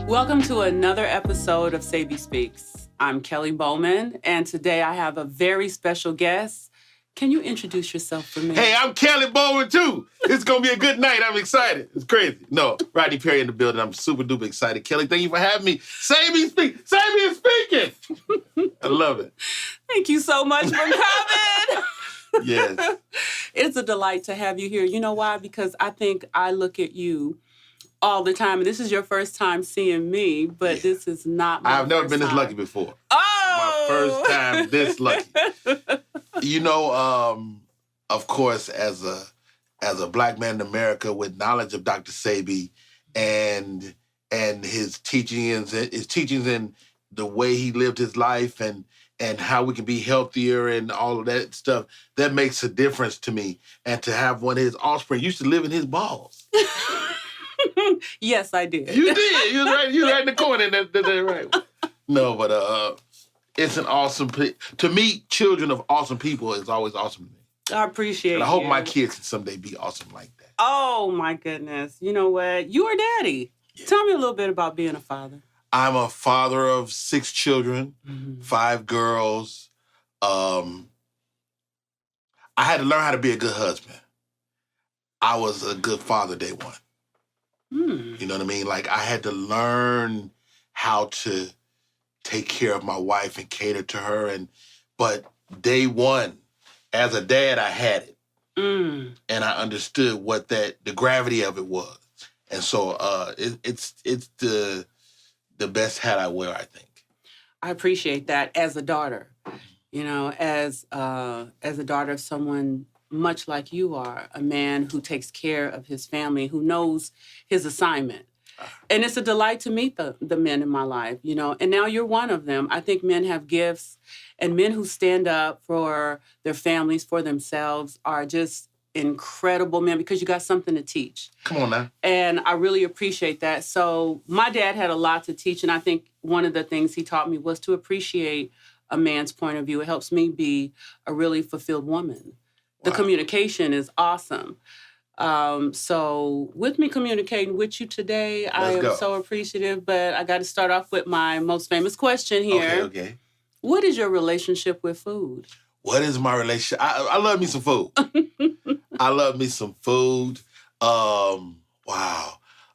Welcome to another episode of Sebi Speaks. I'm Kellie Bowman, and today I have a very special guest. Can you introduce yourself for me? Hey, I'm Kellie Bowman, too. It's going to be a good night. I'm excited. It's crazy. No, Rodney Perry in the building. I'm super duper excited. Kellie, thank you for having me. Sebi Speaks. Sebi is speaking. I love it. Thank you so much for coming. Yes. It's a delight to have you here. You know why? Because I think I look at you all the time, and this is your first time seeing me, but this is not my I've never been time. this lucky before. Oh! My first time this lucky. You know, of course, as a black man in America with knowledge of Dr. Sebi and his teachings in the way he lived his life and how we can be healthier and all of that stuff, that makes a difference to me. And to have one of his offspring used to live in his balls. Yes, I did. You did. You was right in the corner. That's right. No, but it's an awesome... To meet children of awesome people is always awesome to me. I appreciate it. And I hope my kids can someday be awesome like that. Oh, my goodness. You know what? You are daddy. Yeah. Tell me a little bit about being a father. I'm a father of 6 children, 5 girls. I had to learn how to be a good husband. I was a good father day one. You know what I mean? Like, I had to learn how to take care of my wife and cater to her. But day one, as a dad, I had it. And I understood what the gravity of it was. And so it's the best hat I wear, I think. I appreciate that as a daughter. You know, as a daughter of someone much like you are, a man who takes care of his family, who knows his assignment. And it's a delight to meet the men in my life, you know, and now you're one of them. I think men have gifts, and men who stand up for their families, for themselves, are just incredible men because you got something to teach. Come on now. And I really appreciate that. So my dad had a lot to teach, and I think one of the things he taught me was to appreciate a man's point of view. It helps me be a really fulfilled woman. The communication is awesome. So with me communicating with you today, I am so appreciative, but I got to start off with my most famous question here. Okay. What is your relationship with food? What is my relationship? I love me some food. I love me some food. Wow.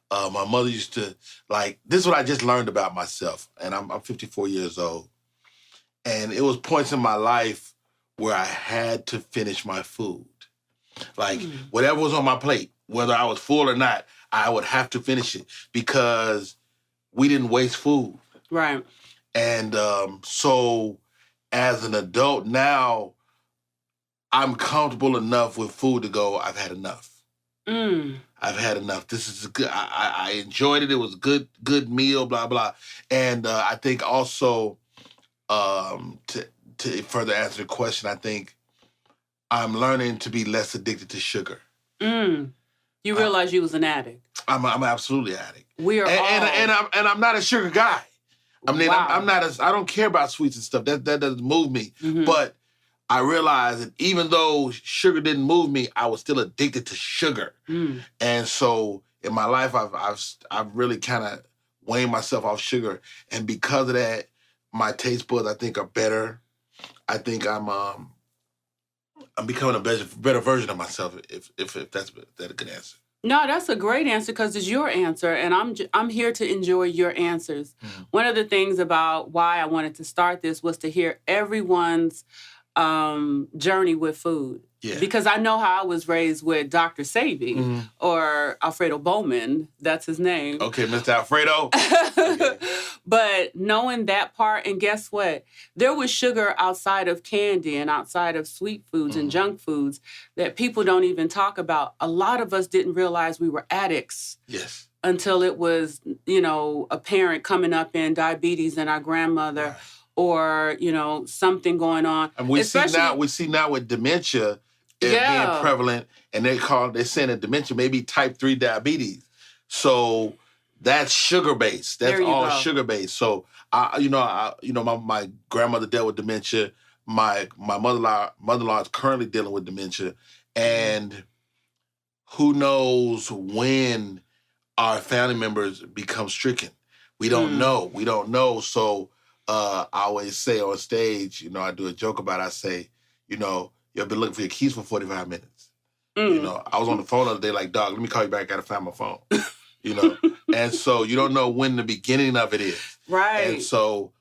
My mother used to, this is what I just learned about myself, and I'm 54 years old. And it was points in my life where I had to finish my food. Whatever was on my plate, whether I was full or not, I would have to finish it because we didn't waste food. Right. And so as an adult now, I'm comfortable enough with food to go, I've had enough. I've had enough. This is good. I enjoyed it. It was a good meal, blah, blah. And I think also, to further answer the question, I think I'm learning to be less addicted to sugar. You realize you was an addict. I'm absolutely an addict. We are all. And I'm not a sugar guy. I mean, wow. I don't care about sweets and stuff. That doesn't move me. But I realized that even though sugar didn't move me, I was still addicted to sugar. And so in my life, I've really kind of weaned myself off sugar. And because of that, my taste buds, I think, are better. I think I'm becoming a better version of myself, if that's a good answer. No, that's a great answer because it's your answer, and I'm here to enjoy your answers. One of the things about why I wanted to start this was to hear everyone's journey with food. Yeah. Because I know how I was raised with Dr. Sebi or Alfredo Bowman. That's his name. Okay, Mr. Alfredo. Okay. But knowing that part, and guess what? There was sugar outside of candy and outside of sweet foods and junk foods that people don't even talk about. A lot of us didn't realize we were addicts. Yes. Until it was, a parent coming up in diabetes and our grandmother. Right. Or, something going on. And we see now with dementia being prevalent, and they're saying that dementia may be type 3 diabetes. So that's sugar-based. That's all sugar-based. So, my grandmother dealt with dementia. My mother-in-law is currently dealing with dementia. And who knows when our family members become stricken. We don't know. We don't know. So I always say on stage, I do a joke about it. I say, you've been looking for your keys for 45 minutes. I was on the phone the other day like, dog, let me call you back. I got to find my phone. And so you don't know when the beginning of it is. Right. And so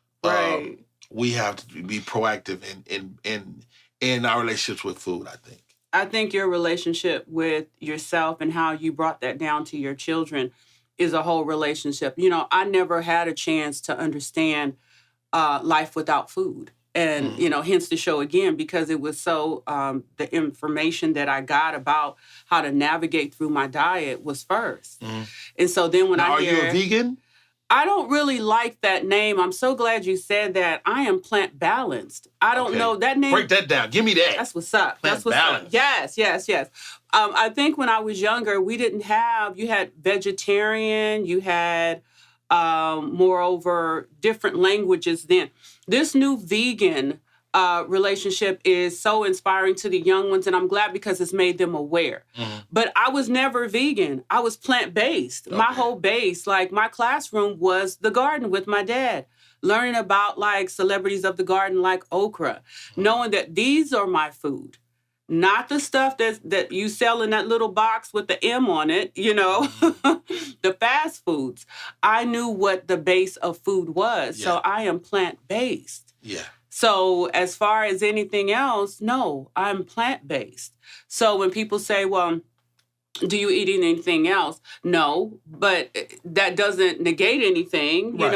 we have to be proactive in our relationships with food, I think. I think your relationship with yourself and how you brought that down to your children is a whole relationship. I never had a chance to understand life without food. And, hence the show again, because it was so, the information that I got about how to navigate through my diet was first. And so then when Are you a vegan? I don't really like that name. I'm so glad you said that. I am plant balanced. I don't know that name. Break that down. Give me that. That's what's up. Plant That's what's balanced. up. Yes. I think when I was younger, we didn't have, you had vegetarian, you had, moreover, different languages then. This new vegan relationship is so inspiring to the young ones, and I'm glad because it's made them aware. But I was never vegan. I was plant-based. My whole base, like my classroom was the garden with my dad, learning about like celebrities of the garden like okra, knowing that these are my food. Not the stuff that you sell in that little box with the M on it, the fast foods. I knew what the base of food was, so I am plant-based. Yeah. So as far as anything else, no, I'm plant-based. So when people say, well, do you eat anything else? No, but that doesn't negate anything, but...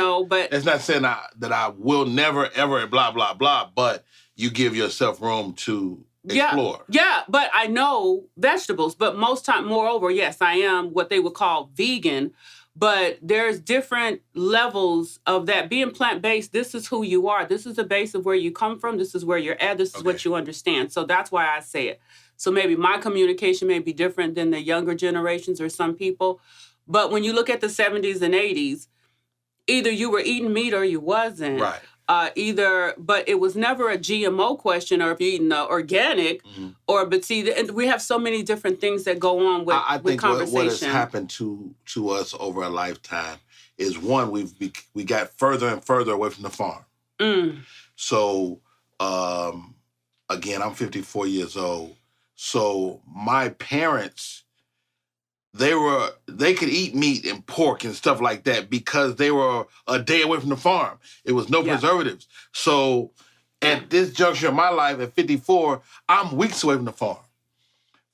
It's not saying that I will never, ever, blah, blah, blah, but you give yourself room to explore. Yeah, but I know vegetables, but most time, moreover, yes, I am what they would call vegan, but there's different levels of that. Being plant-based, this is who you are. This is the base of where you come from. This is where you're at. This is what you understand. So that's why I say it. So maybe my communication may be different than the younger generations or some people. But when you look at the 70s and 80s, either you were eating meat or you wasn't. Right. But it was never a GMO question, or if you're eating organic, but see, we have so many different things that go on with I think conversation. What has happened to us over a lifetime is one, we got further and further away from the farm. So, again, I'm 54 years old. So my parents, they could eat meat and pork and stuff like that because they were a day away from the farm. It was no preservatives. So at this juncture of my life at 54, I'm weeks away from the farm.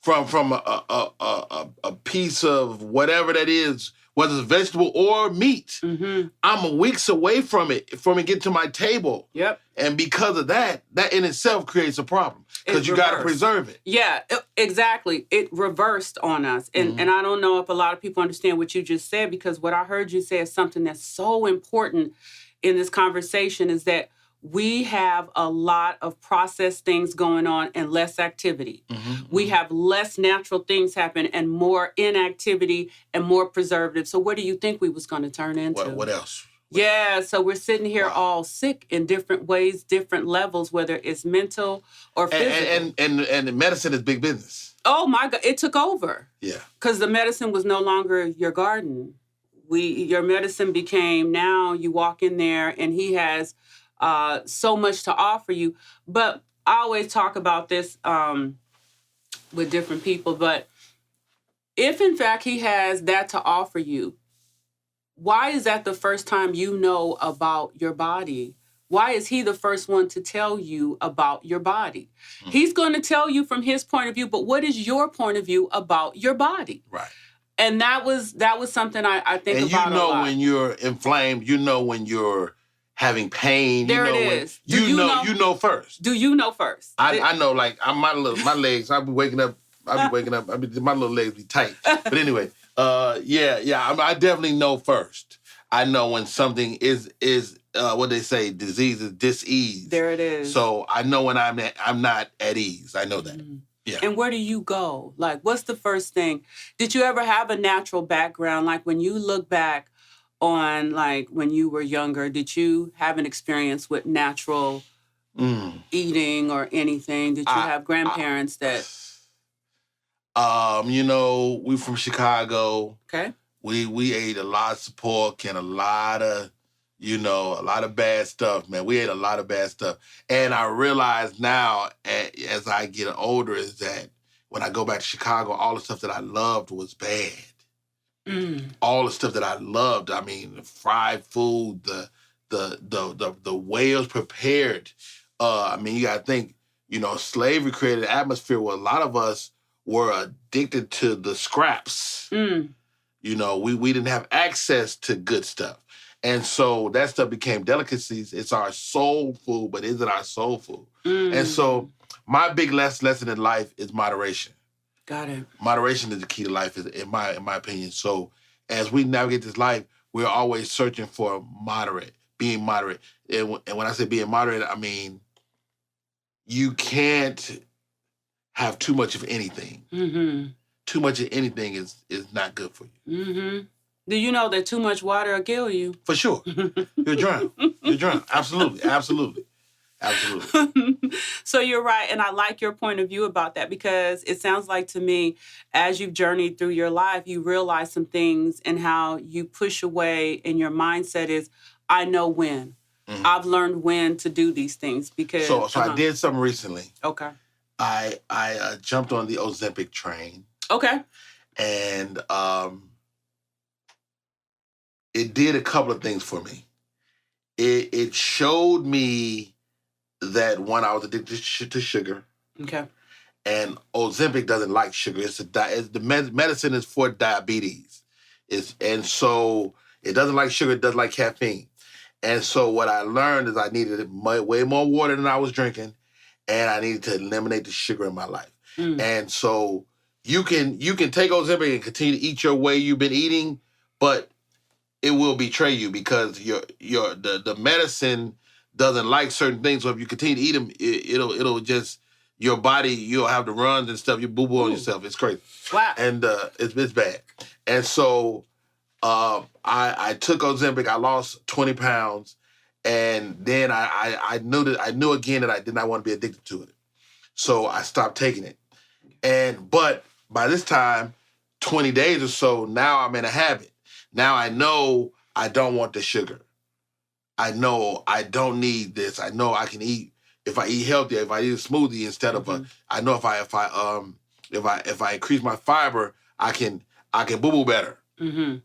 From a piece of whatever that is, whether it's vegetable or meat. I'm weeks away from it getting to my table. Yep. And because of that in itself creates a problem. Because you got to preserve it. Yeah, exactly. It reversed on us. And I don't know if a lot of people understand what you just said, because what I heard you say is something that's so important in this conversation is that we have a lot of processed things going on and less activity. We have less natural things happen and more inactivity and more preservatives. So what do you think we was going to turn into? What else? Yeah, so we're sitting here all sick in different ways, different levels, whether it's mental or physical. And medicine is big business. Oh my God, it took over. Yeah. Because the medicine was no longer your garden. Your medicine became, now you walk in there and he has so much to offer you. But I always talk about this with different people, but if in fact he has that to offer you, why is that the first time you know about your body? Why is he the first one to tell you about your body? He's going to tell you from his point of view, but what is your point of view about your body? Right. And that was something I think and about a lot. And you know when you're inflamed, you know when you're having pain. There you know it is. You know first. Do you know first? I know, like my legs, my little legs be tight. But anyway, I definitely know first. I know when something is what they say, disease is dis-ease. There it is. So I know when I'm not at ease. I know that. Yeah. And where do you go? Like, what's the first thing? Did you ever have a natural background? Like, when you look back on, like, when you were younger, did you have an experience with natural eating or anything? Did you have grandparents that... we from Chicago. Okay. We ate a lot of pork and a lot of bad stuff, man. We ate a lot of bad stuff. And I realize now, as I get older, is that when I go back to Chicago, all the stuff that I loved was bad. All the stuff that I loved, I mean, the fried food, the way it was prepared. I mean, you got to think, slavery created an atmosphere where a lot of us were addicted to the scraps. We didn't have access to good stuff. And so that stuff became delicacies. It's our soul food, but is it our soul food? And so my big lesson in life is moderation. Got it. Moderation is the key to life, in my opinion. So as we navigate this life, we're always searching for being moderate. And when I say being moderate, I mean you can't have too much of anything. Too much of anything is not good for you. Do you know that too much water will kill you? For sure. You'll drown. Absolutely. So you're right. And I like your point of view about that, because it sounds like to me, as you've journeyed through your life, you realize some things and how you push away, and your mindset is, I know when. I've learned when to do these things because... So I did something recently. Okay. I jumped on the Ozempic train. Okay. And it did a couple of things for me. It showed me that, one, I was addicted to sugar. Okay. And Ozempic doesn't like sugar. The medicine is for diabetes. And so it doesn't like sugar. It doesn't like caffeine. And so what I learned is I needed way more water than I was drinking, and I needed to eliminate the sugar in my life. And so you can take Ozempic and continue to eat your way you've been eating, but it will betray you because the medicine doesn't like certain things. So if you continue to eat them, it'll just, your body, you'll have the runs and stuff. You boo-boo on yourself. It's crazy. Wow. And it's bad. And so I took Ozempic. I lost 20 pounds. And then I knew again that I did not want to be addicted to it. So I stopped taking it. But by this time, 20 days or so, now I'm in a habit. Now I know I don't want the sugar. I know I don't need this. I know I can eat, if I eat healthier, if I eat a smoothie instead of I know if I increase my fiber, I can boo-boo better. You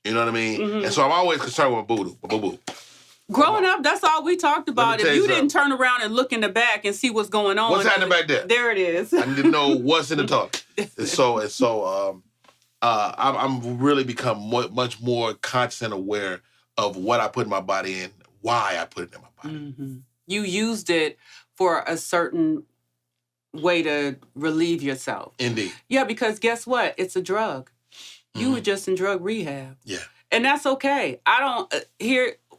know what I mean? And so I'm always concerned with my boo-boo. Growing up, that's all we talked about. If you didn't turn around and look in the back and see what's going on. What's happening back there? There it is. I need to know what's in the toilet. I'm really become much more conscious and aware of what I put in my body and why I put it in my body. You used it for a certain way to relieve yourself. Indeed. Yeah, because guess what? It's a drug. You were just in drug rehab. Yeah. And that's okay. I don't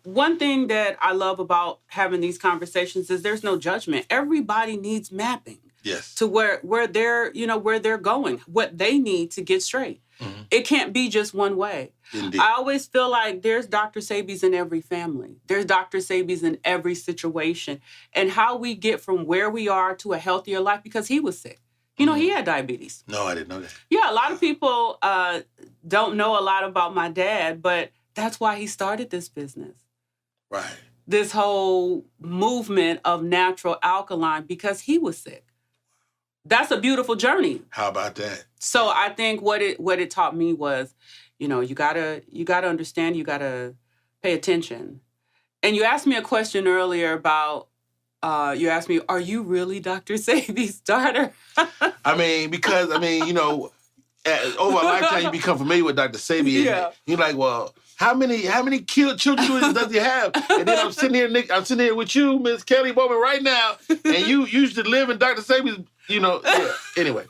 one thing that I love about having these conversations is there's no judgment. Everybody needs mapping. Yes. To where they're going, what they need to get straight. It can't be just one way. Indeed. I always feel like there's Dr. Sebis in every family. There's Dr. Sebis in every situation. And how we get from where we are to a healthier life, because he was sick. He had diabetes. No, I didn't know that. Yeah, a lot of people don't know a lot about my dad, but that's why he started this business. Right. This whole movement of natural alkaline, because he was sick. That's a beautiful journey. How about that? So I think what it taught me was, you gotta understand, you gotta pay attention. And you asked me a question earlier about, you asked me, are you really Dr. Sebi's daughter? Because over a lifetime you become familiar with Dr. Sebi. Yeah. You're like, well, how many children does he have? And then I'm sitting here with you, Miss Kellie Bowman, right now, and you used to live in Dr. Sebi's. Anyway.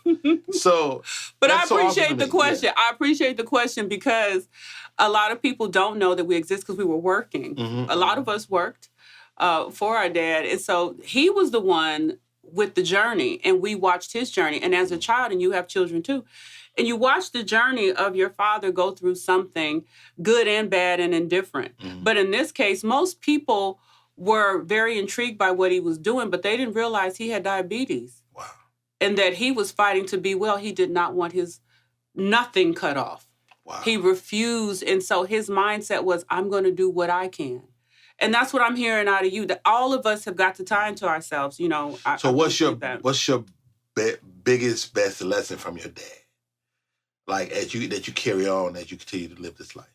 So, but I appreciate the question. Yeah. I appreciate the question because a lot of people don't know that we exist because we were working. A lot of us worked for our dad, and so he was the one with the journey, and we watched his journey. And as a child, and you have children too, and you watch the journey of your father go through something good and bad and indifferent. But in this case, most people were very intrigued by what he was doing, but they didn't realize he had diabetes. And that he was fighting to be well. He did not want his nothing cut off. Wow. He refused. And so his mindset was, I'm going to do what I can. And that's what I'm hearing out of you, that all of us have got to tie into ourselves. You know, So what's your biggest, best lesson from your dad? Like that you carry on as you continue to live this life?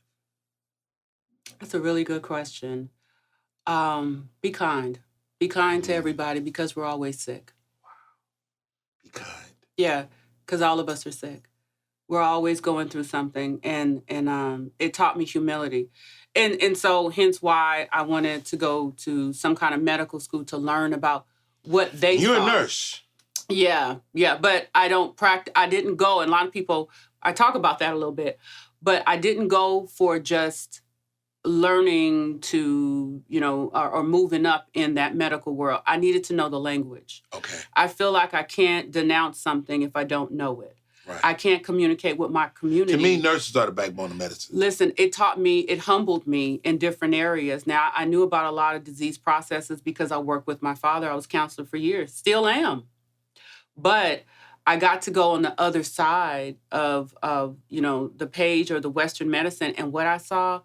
That's a really good question. Be kind. Be kind to everybody because we're always sick. Be kind. Yeah, because all of us are sick. We're always going through something, and it taught me humility, and so hence why I wanted to go to some kind of medical school to learn about what they. You're saw. a nurse. Yeah, but I don't practice. I didn't go, and a lot of people, I talk about that a little bit, but I didn't go for just learning to, or moving up in that medical world. I needed to know the language. Okay. I feel like I can't denounce something if I don't know it. Right. I can't communicate with my community. To me, nurses are the backbone of medicine. Listen, it humbled me in different areas. Now, I knew about a lot of disease processes because I worked with my father. I was counselor for years, still am. But I got to go on the other side of the page or the Western medicine, and what I saw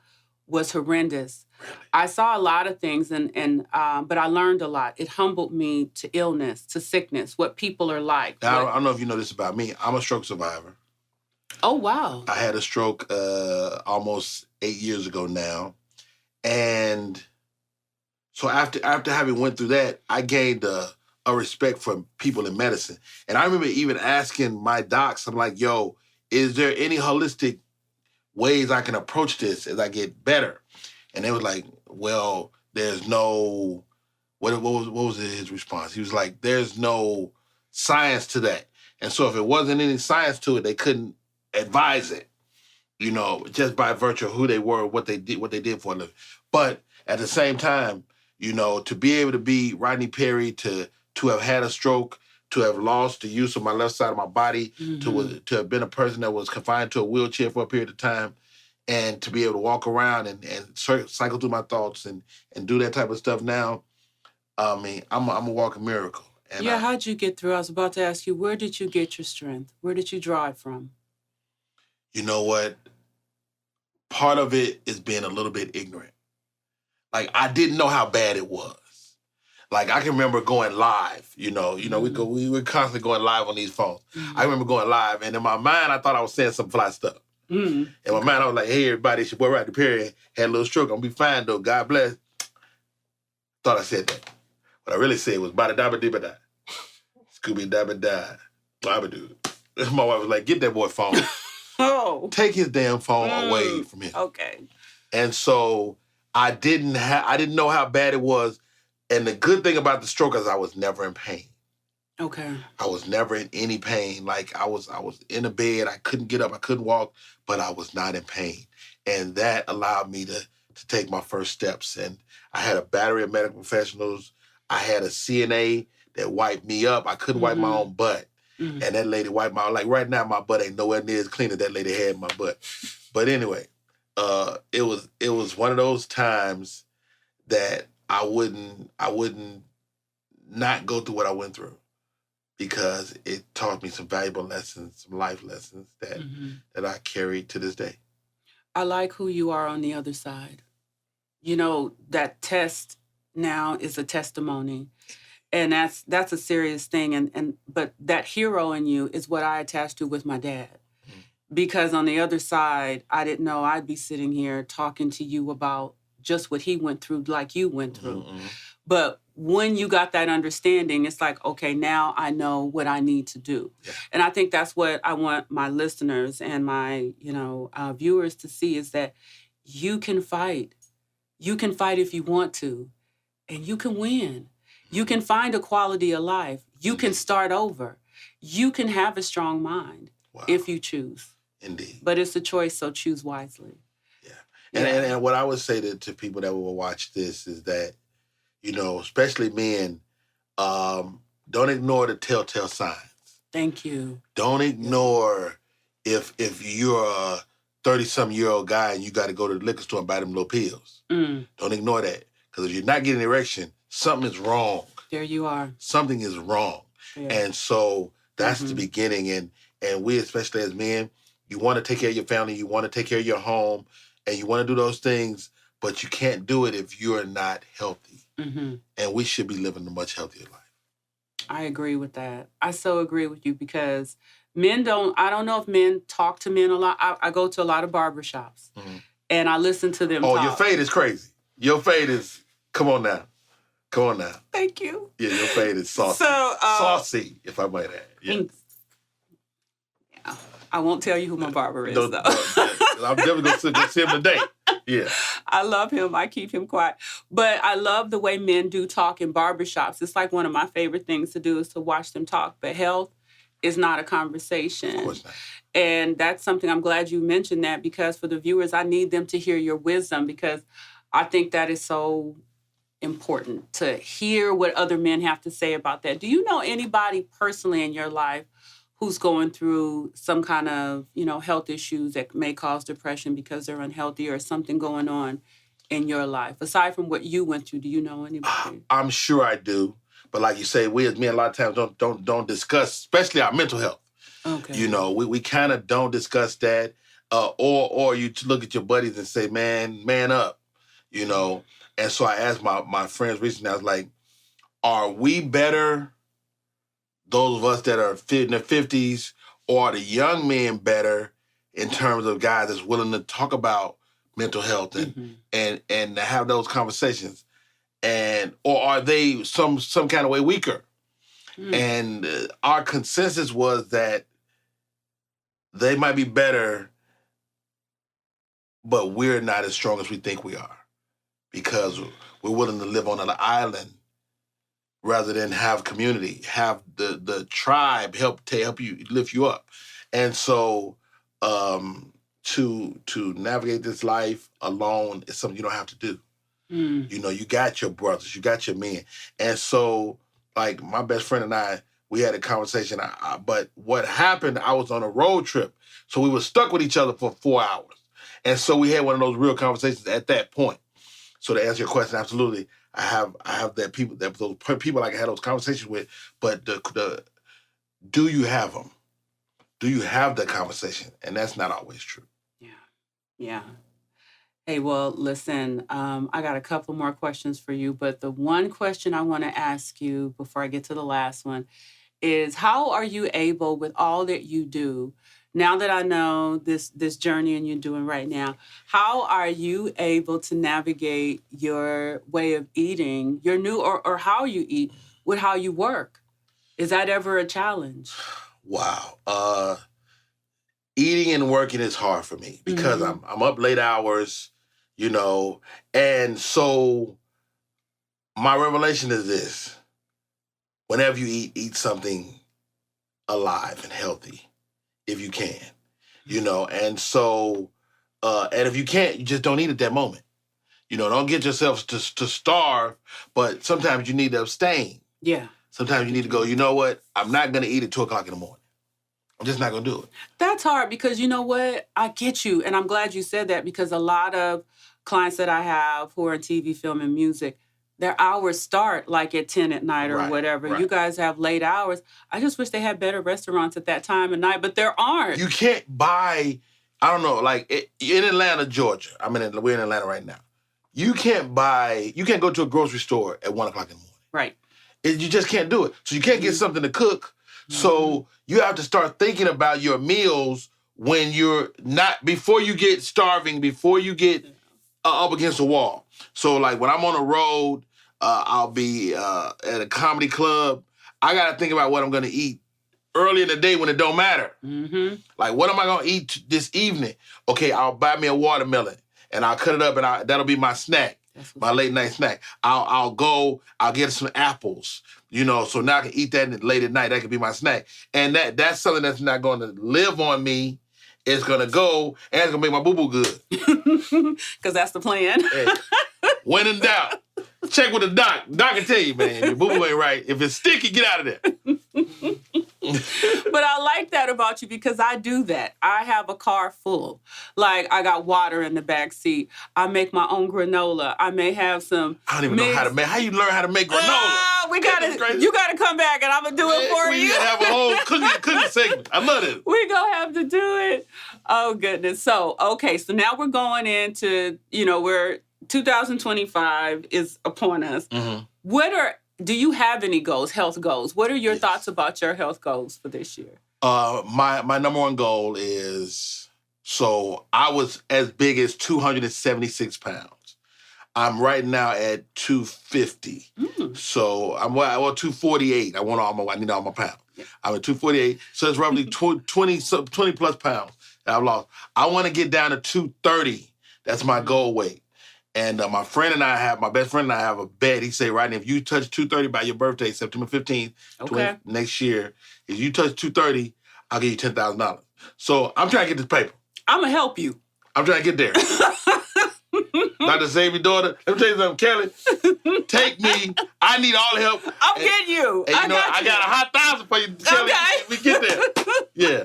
was horrendous. Really? I saw a lot of things, but I learned a lot. It humbled me to illness, to sickness, what people are like. Now, I don't know if you know this about me. I'm a stroke survivor. Oh, wow. I had a stroke almost 8 years ago now. And so after having went through that, I gained a respect for people in medicine. And I remember even asking my docs, I'm like, yo, is there any holistic ways I can approach this as I get better? And they was like, well, there's no, what was his response? He was like, there's no science to that. And so if it wasn't any science to it, they couldn't advise it, just by virtue of who they were, what they did for a living. But at the same time, to be able to be Rodney Perry, to have had a stroke, to have lost the use of my left side of my body, to have been a person that was confined to a wheelchair for a period of time, and to be able to walk around and cycle through my thoughts and do that type of stuff now, I mean, I'm a walking miracle. And how'd you get through? I was about to ask you, where did you get your strength? Where did you draw it from? You know what? Part of it is being a little bit ignorant. Like, I didn't know how bad it was. Like, I can remember going live, we were constantly going live on these phones. I remember going live, and in my mind, I thought I was saying some fly stuff. In my mind, I was like, hey, everybody, it's your boy Rodney Perry had a little stroke. I'm going to be fine, though. God bless. Thought I said that. What I really said was, bada-dabba-dibba-da. Scooby-dabba-da. Blabba-doo. My wife was like, get that boy phone. Oh. Take his damn phone away from him. Okay. And so I didn't know how bad it was. And the good thing about the stroke is I was never in pain. Okay. I was never in any pain. Like, I was in a bed. I couldn't get up. I couldn't walk, but I was not in pain. And that allowed me to take my first steps. And I had a battery of medical professionals. I had a CNA that wiped me up. I couldn't wipe my own butt. And that lady wiped like right now, my butt ain't nowhere near as clean as that lady had in my butt. But anyway, it was one of those times that I wouldn't not go through what I went through, because it taught me some valuable lessons, some life lessons that I carry to this day. I like who you are on the other side. That test now is a testimony. And that's a serious thing. But that hero in you is what I attached to with my dad. Because on the other side, I didn't know I'd be sitting here talking to you about just what he went through like you went through. But when you got that understanding, it's like, okay, now I know what I need to do. Yeah. And I think that's what I want my listeners and my, viewers to see, is that you can fight. You can fight if you want to, and you can win. You can find a quality of life. You can start over. You can have a strong mind if you choose. Indeed. But it's a choice, so choose wisely. Yeah. And what I would say to people that will watch this is that, especially men, don't ignore the telltale signs. Thank you. Don't ignore if you're a 30-something-year-old guy and you got to go to the liquor store and buy them little pills. Don't ignore that. Because if you're not getting an erection, something is wrong. There you are. Something is wrong. Yeah. And so that's the beginning. And we, especially as men, You want to take care of your family, you want to take care of your home, and you want to do those things, but you can't do it if you're not healthy. Mm-hmm. And we should be living a much healthier life. I agree with that. I so agree with you because I don't know if men talk to men a lot. I go to a lot of barbershops and I listen to them talk. Your fade is crazy. Your fade is, come on now. Thank you. Yeah, your fade is saucy. Saucy, if I might add. Yeah. Thanks. Yeah. I won't tell you who my barber is, though. I'm definitely going to see him today. Yeah. I love him. I keep him quiet. But I love the way men do talk in barbershops. It's like one of my favorite things to do is to watch them talk. But health is not a conversation. Of course not. And that's something I'm glad you mentioned that because for the viewers, I need them to hear your wisdom because I think that is so important to hear what other men have to say about that. Do you know anybody personally in your life who's going through some kind of, health issues that may cause depression because they're unhealthy or something going on in your life? Aside from what you went through, do you know anybody? I'm sure I do. But like you say, we as men a lot of times don't discuss, especially our mental health. Okay. We kind of don't discuss that. Or you look at your buddies and say, man up, And so I asked my friends recently, I was like, are we better, those of us that are in their 50s, or are the young men better in terms of guys that's willing to talk about mental health and to have those conversations? Or are they some kind of way weaker? And our consensus was that they might be better, but we're not as strong as we think we are because we're willing to live on an island rather than have community, have the tribe help you, lift you up. And so to navigate this life alone is something you don't have to do. You got your brothers, you got your men. And so, like, my best friend and I, we had a conversation. But what happened, I was on a road trip. So we were stuck with each other for 4 hours. And so we had one of those real conversations at that point. So to answer your question, absolutely, I have those people I can have those conversations with. But do you have them? Do you have that conversation? And that's not always true. Yeah. Hey, well, listen, I got a couple more questions for you, but the one question I want to ask you before I get to the last one is how are you able, with all that you do, now that I know this journey and you're doing right now, how are you able to navigate your way of eating, your new or how you eat with how you work? Is that ever a challenge? Wow. Eating and working is hard for me because I'm up late hours, and so my revelation is this: whenever you eat something alive and healthy, if you can, and so, and if you can't, you just don't eat at that moment. Don't get yourself to starve, but sometimes you need to abstain. Yeah. Sometimes you need to go, you know what? I'm not going to eat at 2 o'clock in the morning. I'm just not going to do it. That's hard because you know what? I get you. And I'm glad you said that because a lot of clients that I have who are in TV, film, and music, their hours start like at 10 at night or whatever. Right. You guys have late hours. I just wish they had better restaurants at that time of night, but there aren't. You can't buy, I don't know, like in Atlanta, Georgia. We're in Atlanta right now. You can't go to a grocery store at 1 o'clock in the morning. Right. You just can't do it. So you can't get something to cook. So you have to start thinking about your meals when you're not, before you get starving, before you get up against the wall. So like when I'm on the road, I'll be at a comedy club. I got to think about what I'm going to eat early in the day when it don't matter. Like, what am I going to eat this evening? Okay, I'll buy me a watermelon and I'll cut it up and that'll be my snack. My late night snack. I'll get some apples, so now I can eat that late at night. That could be my snack. And that's something that's not going to live on me. It's going to go and it's going to make my boo-boo good. Because that's the plan. Hey, when in doubt, check with the doc. Doc can tell you, man, your boo-boo ain't right. If it's sticky, get out of there. But I like that about you because I do that. I have a car full. Like, I got water in the back seat. I make my own granola. I may have some I don't even know how to make. How you learn how to make granola? You gotta come back and I'm gonna do it for we you. need to have a whole cooking segment. I love it. We gonna have to do it. Oh goodness. So okay, so now we're going into, we're 2025 is upon us. Mm-hmm. Do you have any goals, health goals? What are your thoughts about your health goals for this year? My number one goal is, so I was as big as 276 pounds. I'm right now at 250. So I'm 248. I need all my pounds. Yeah. I'm at 248. So it's roughly 20 plus pounds that I've lost. I want to get down to 230. That's my goal weight. And my best friend and I have a bet. He say, Rodney, if you touch 230 by your birthday, September 15th, next year, if you touch 230, I'll give you $10,000. So I'm trying to get this paper. I'm going to help you. I'm trying to get there. Dr. Sebi, daughter, let me tell you something, Kelly. Take me. I need all the help. I'm getting you. And I got a hot thousand for you, Kelly. Okay. We get there. Yeah.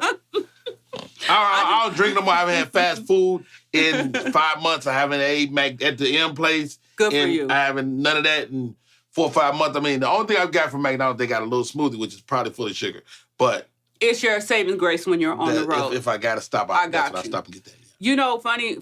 I don't drink no more. I haven't had fast food in 5 months. I haven't ate Mac at the M place. Good for you. I haven't none of that in 4 or 5 months. I mean, the only thing I've got from McDonald's, they got a little smoothie, which is probably full of sugar. But it's your saving grace when you're on the road. If I got to stop, I'll stop and get that.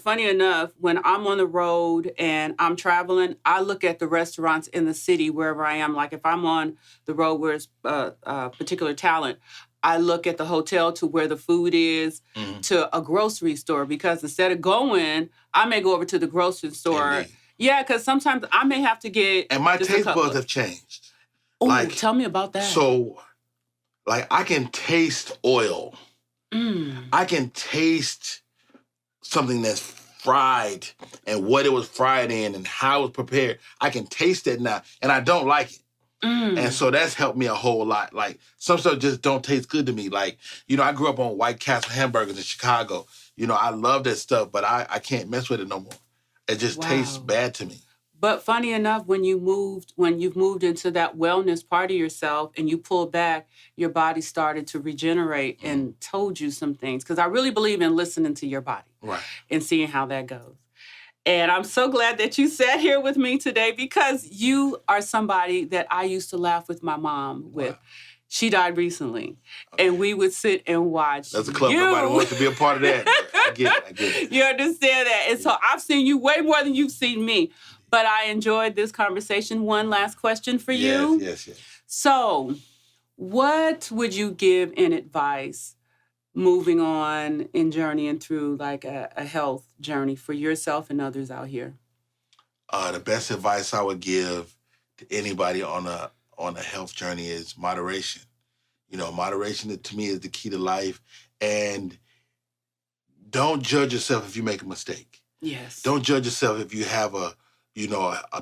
Funny enough, when I'm on the road and I'm traveling, I look at the restaurants in the city wherever I am. Like if I'm on the road where it's particular talent, I look at the hotel to where the food is, to a grocery store, because instead of going, I may go over to the grocery store. Indeed. Yeah, because sometimes I may have to get. And my taste buds have changed. Oh, tell me about that. So, I can taste oil. I can taste something that's fried and what it was fried in and how it was prepared. I can taste it now, and I don't like it. And so that's helped me a whole lot. Like, some stuff just don't taste good to me. Like, I grew up on White Castle hamburgers in Chicago. I love that stuff, but I can't mess with it no more. It just tastes bad to me. But funny enough, when you've moved into that wellness part of yourself and you pull back, your body started to regenerate and told you some things. Because I really believe in listening to your body and seeing how that goes. And I'm so glad that you sat here with me today, because you are somebody that I used to laugh with my mom with. Wow. She died recently, and we would sit and watch. That's a club. Nobody wants to be a part of that. I get it. You understand that? And so I've seen you way more than you've seen me. But I enjoyed this conversation. One last question for you. Yes. So, what would you give in advice moving on and journeying through a health journey for yourself and others out here? The best advice I would give to anybody on a health journey is moderation. Moderation to me is the key to life. And don't judge yourself if you make a mistake. Yes. Don't judge yourself if you have a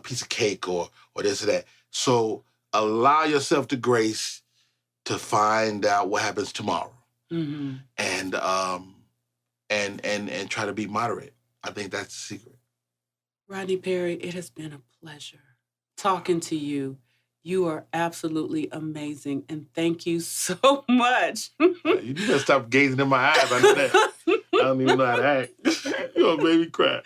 piece of cake or this or that. So allow yourself the grace to find out what happens tomorrow. And try to be moderate. I think that's the secret. Rodney Perry, it has been a pleasure talking to you. You are absolutely amazing, and thank you so much. You better stop gazing in my eyes. I know that. I don't even know how to act. You're gonna make me cry.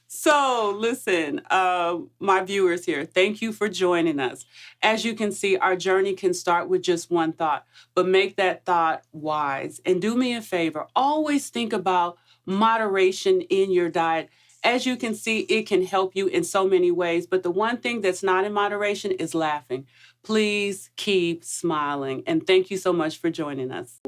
So, listen, my viewers here, thank you for joining us. As you can see, our journey can start with just one thought, but make that thought wise. And do me a favor, always think about moderation in your diet. As you can see, it can help you in so many ways, but the one thing that's not in moderation is laughing. Please keep smiling. And thank you so much for joining us.